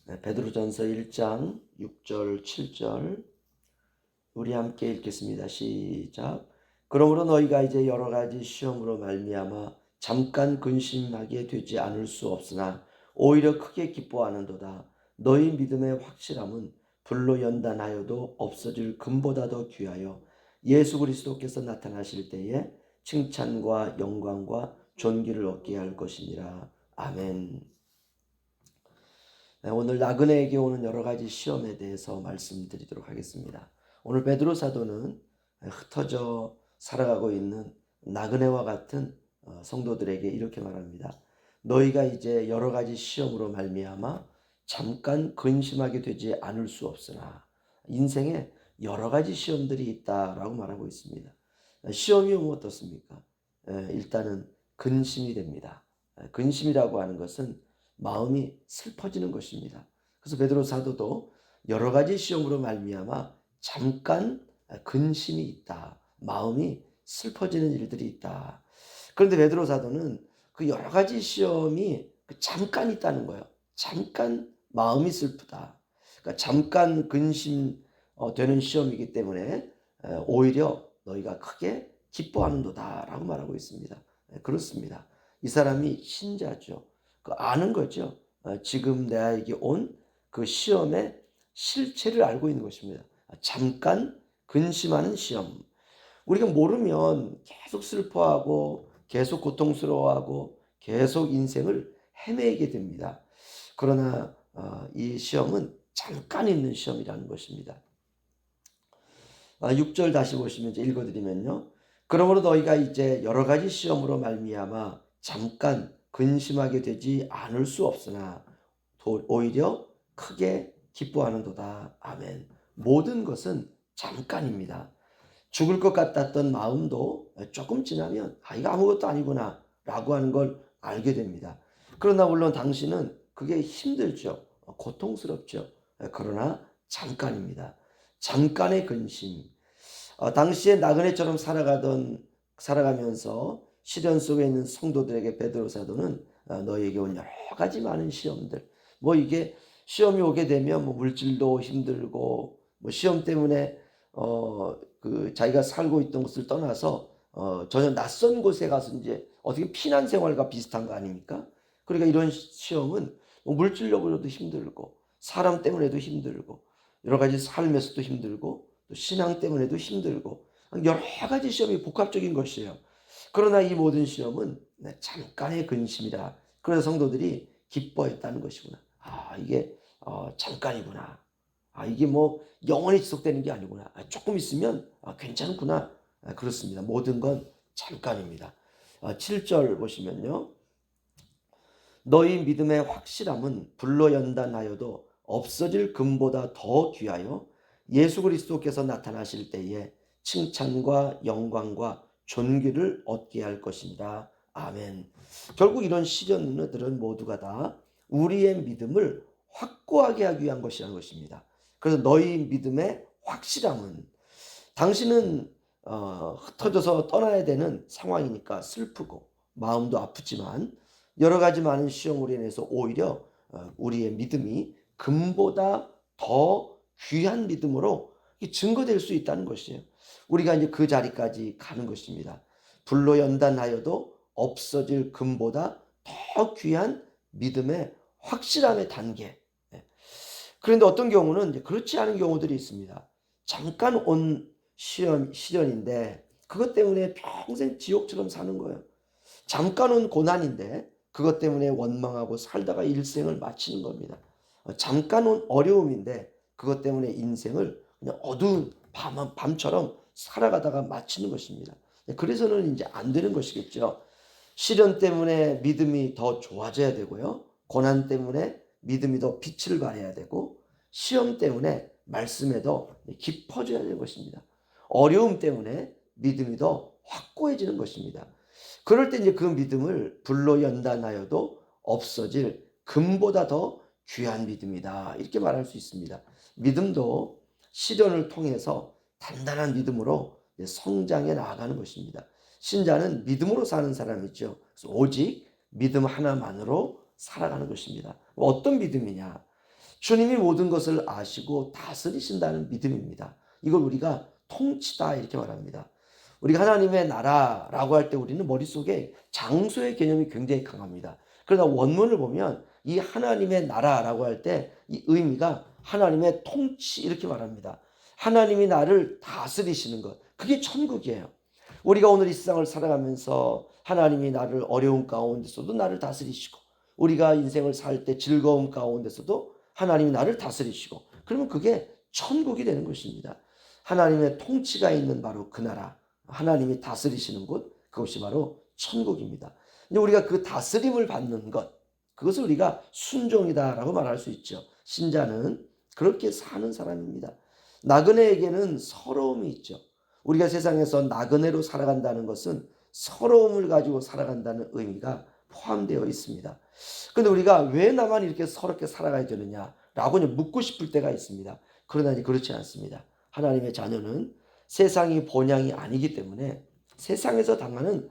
베드로전서 1장 6절 7절 우리 함께 읽겠습니다. 시작. 그러므로 너희가 이제 여러 가지 시험으로 말미암아 잠깐 근심하게 되지 않을 수 없으나 오히려 크게 기뻐하는도다. 너희 믿음의 확실함은 불로 연단하여도 없어질 금보다 더 귀하여 예수 그리스도께서 나타나실 때에 칭찬과 영광과 존귀를 얻게 할 것이니라. 아멘. 오늘 나그네에게 오는 여러 가지 시험에 대해서 말씀드리도록 하겠습니다. 오늘 베드로 사도는 흩어져 살아가고 있는 나그네와 같은 성도들에게 이렇게 말합니다. 너희가 이제 여러 가지 시험으로 말미암아 잠깐 근심하게 되지 않을 수 없으나 인생에 여러 가지 시험들이 있다라고 말하고 있습니다. 시험이 오면 어떻습니까? 일단은 근심이 됩니다. 근심이라고 하는 것은 마음이 슬퍼지는 것입니다. 그래서 베드로 사도도 여러 가지 시험으로 말미암아 잠깐 근심이 있다. 마음이 슬퍼지는 일들이 있다. 그런데 베드로 사도는 그 여러 가지 시험이 잠깐 있다는 거예요. 잠깐 마음이 슬프다. 그러니까 잠깐 근심 되는 시험이기 때문에 오히려 너희가 크게 기뻐하는도다라고 말하고 있습니다. 그렇습니다. 이 사람이 신자죠. 아는 거죠. 지금 내게 온 그 시험의 실체를 알고 있는 것입니다. 잠깐 근심하는 시험. 우리가 모르면 계속 슬퍼하고 계속 고통스러워하고 계속 인생을 헤매게 됩니다. 그러나 이 시험은 잠깐 있는 시험이라는 것입니다. 6절 다시 보시면 이제 읽어드리면요. 그러므로 너희가 이제 여러 가지 시험으로 말미암아 잠깐 근심하게 되지 않을 수 없으나 오히려 크게 기뻐하는도다. 아멘. 모든 것은 잠깐입니다. 죽을 것 같았던 마음도 조금 지나면 이거 아무것도 아니구나 라고 하는 걸 알게 됩니다. 그러나 물론 당신은 그게 힘들죠. 고통스럽죠. 그러나 잠깐입니다. 잠깐의 근심. 당시에 나그네처럼 살아가면서 시련 속에 있는 성도들에게 베드로 사도는 너희에게 온 여러 가지 많은 시험들, 뭐 이게 시험이 오게 되면 뭐 물질도 힘들고 뭐 시험 때문에 그 자기가 살고 있던 곳을 떠나서 전혀 낯선 곳에 가서 이제 어떻게 피난 생활과 비슷한 거 아닙니까? 그러니까 이런 시험은 뭐 물질적으로도 힘들고 사람 때문에도 힘들고 여러 가지 삶에서도 힘들고 또 신앙 때문에도 힘들고 여러 가지 시험이 복합적인 것이에요. 그러나 이 모든 시험은 잠깐의 근심이다. 그래서 성도들이 기뻐했다는 것이구나. 이게 잠깐이구나. 이게 뭐 영원히 지속되는 게 아니구나. 조금 있으면 괜찮구나. 그렇습니다. 모든 건 잠깐입니다. 7절 보시면요. 너희 믿음의 확실함은 불로 연단하여도 없어질 금보다 더 귀하여 예수 그리스도께서 나타나실 때에 칭찬과 영광과 존귀를 얻게 할 것입니다. 아멘. 결국 이런 시련들은 모두가 다 우리의 믿음을 확고하게 하기 위한 것이라는 것입니다. 그래서 너희 믿음의 확실함은 당신은 흩어져서 떠나야 되는 상황이니까 슬프고 마음도 아프지만 여러 가지 많은 시험으로 인해서 오히려 우리의 믿음이 금보다 더 귀한 믿음으로 증거될 수 있다는 것이에요. 우리가 이제 그 자리까지 가는 것입니다. 불로 연단하여도 없어질 금보다 더 귀한 믿음의 확실함의 단계. 그런데 어떤 경우는 이제 그렇지 않은 경우들이 있습니다. 잠깐 온 시련인데 그것 때문에 평생 지옥처럼 사는 거예요. 잠깐 온 고난인데 그것 때문에 원망하고 살다가 일생을 마치는 겁니다. 잠깐 온 어려움인데 그것 때문에 인생을 그냥 어두운 밤처럼 살아가다가 마치는 것입니다. 그래서는 이제 안 되는 것이겠죠. 시련 때문에 믿음이 더 좋아져야 되고요. 고난 때문에 믿음이 더 빛을 발해야 되고 시험 때문에 말씀에 더 깊어져야 되는 것입니다. 어려움 때문에 믿음이 더 확고해지는 것입니다. 그럴 때 이제 그 믿음을 불로 연단하여도 없어질 금보다 더 귀한 믿음이다. 이렇게 말할 수 있습니다. 믿음도 시련을 통해서 단단한 믿음으로 성장해 나아가는 것입니다. 신자는 믿음으로 사는 사람이죠. 그래서 오직 믿음 하나만으로 살아가는 것입니다. 어떤 믿음이냐? 주님이 모든 것을 아시고 다스리신다는 믿음입니다. 이걸 우리가 통치다 이렇게 말합니다. 우리가 하나님의 나라라고 할 때 우리는 머릿속에 장소의 개념이 굉장히 강합니다. 그러나 원문을 보면 이 하나님의 나라라고 할 때 이 의미가 하나님의 통치 이렇게 말합니다. 하나님이 나를 다스리시는 것. 그게 천국이에요. 우리가 오늘 이 세상을 살아가면서 하나님이 나를 어려운 가운데서도 나를 다스리시고 우리가 인생을 살 때 즐거움 가운데서도 하나님이 나를 다스리시고 그러면 그게 천국이 되는 것입니다. 하나님의 통치가 있는 바로 그 나라, 하나님이 다스리시는 곳, 그것이 바로 천국입니다. 근데 우리가 그 다스림을 받는 것, 그것을 우리가 순종이다라고 말할 수 있죠. 신자는 그렇게 사는 사람입니다. 나그네에게는 서러움이 있죠. 우리가 세상에서 나그네로 살아간다는 것은 서러움을 가지고 살아간다는 의미가 포함되어 있습니다. 그런데 우리가 왜 나만 이렇게 서럽게 살아가야 되느냐라고 묻고 싶을 때가 있습니다. 그러나 그렇지 않습니다. 하나님의 자녀는 세상이 본향이 아니기 때문에 세상에서 당하는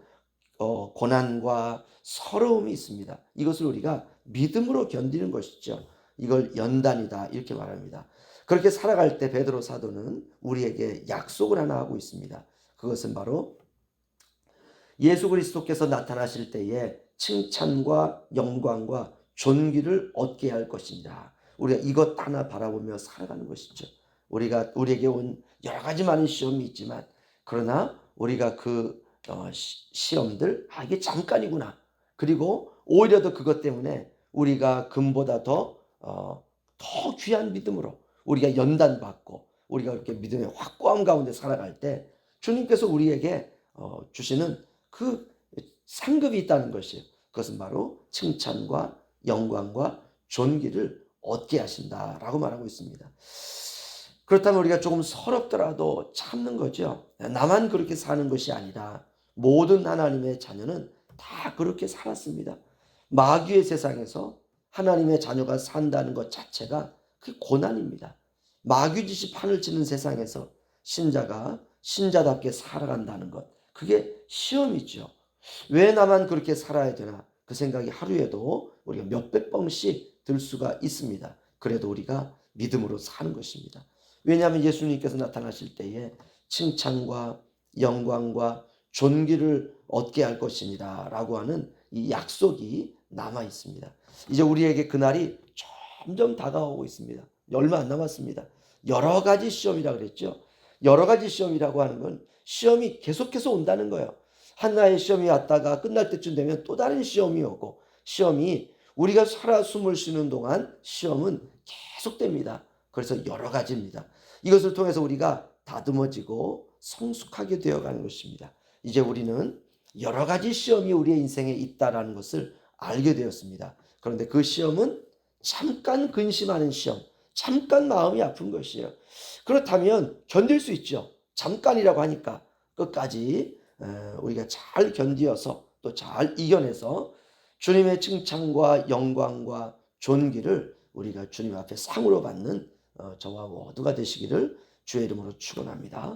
고난과 서러움이 있습니다. 이것을 우리가 믿음으로 견디는 것이죠. 이걸 연단이다 이렇게 말합니다. 그렇게 살아갈 때 베드로 사도는 우리에게 약속을 하나 하고 있습니다. 그것은 바로 예수 그리스도께서 나타나실 때에 칭찬과 영광과 존귀를 얻게 할 것입니다. 우리가 이것 하나 바라보며 살아가는 것이죠. 우리에게 온 여러 가지 많은 시험이 있지만 그러나 우리가 그 시험들 이게 잠깐이구나. 그리고 오히려 더 그것 때문에 우리가 금보다 더 귀한 믿음으로 우리가 연단받고 우리가 이렇게 믿음의 확고함 가운데 살아갈 때 주님께서 우리에게 주시는 그 상급이 있다는 것이에요. 그것은 바로 칭찬과 영광과 존귀를 얻게 하신다라고 말하고 있습니다. 그렇다면 우리가 조금 서럽더라도 참는 거죠. 나만 그렇게 사는 것이 아니라 모든 하나님의 자녀는 다 그렇게 살았습니다. 마귀의 세상에서 하나님의 자녀가 산다는 것 자체가 그 고난입니다. 마귀짓이 판을 치는 세상에서 신자가 신자답게 살아간다는 것, 그게 시험이죠. 왜 나만 그렇게 살아야 되나? 그 생각이 하루에도 우리가 몇백 번씩 들 수가 있습니다. 그래도 우리가 믿음으로 사는 것입니다. 왜냐하면 예수님께서 나타나실 때에 칭찬과 영광과 존귀를 얻게 할 것입니다 라고 하는 이 약속이 남아 있습니다. 이제 우리에게 그날이 점점 다가오고 있습니다. 얼마 안 남았습니다. 여러 가지 시험이라고 그랬죠. 여러 가지 시험이라고 하는 건 시험이 계속해서 온다는 거예요. 하나의 시험이 왔다가 끝날 때쯤 되면 또 다른 시험이 오고 시험이 우리가 살아 숨을 쉬는 동안 시험은 계속됩니다. 그래서 여러 가지입니다. 이것을 통해서 우리가 다듬어지고 성숙하게 되어가는 것입니다. 이제 우리는 여러 가지 시험이 우리의 인생에 있다는 것을 알게 되었습니다. 그런데 그 시험은 잠깐 근심하는 시험, 잠깐 마음이 아픈 것이에요. 그렇다면 견딜 수 있죠. 잠깐이라고 하니까 끝까지 우리가 잘 견디어서 또 잘 이겨내서 주님의 칭찬과 영광과 존귀를 우리가 주님 앞에 상으로 받는 저와 모두가 되시기를 주의 이름으로 축원합니다.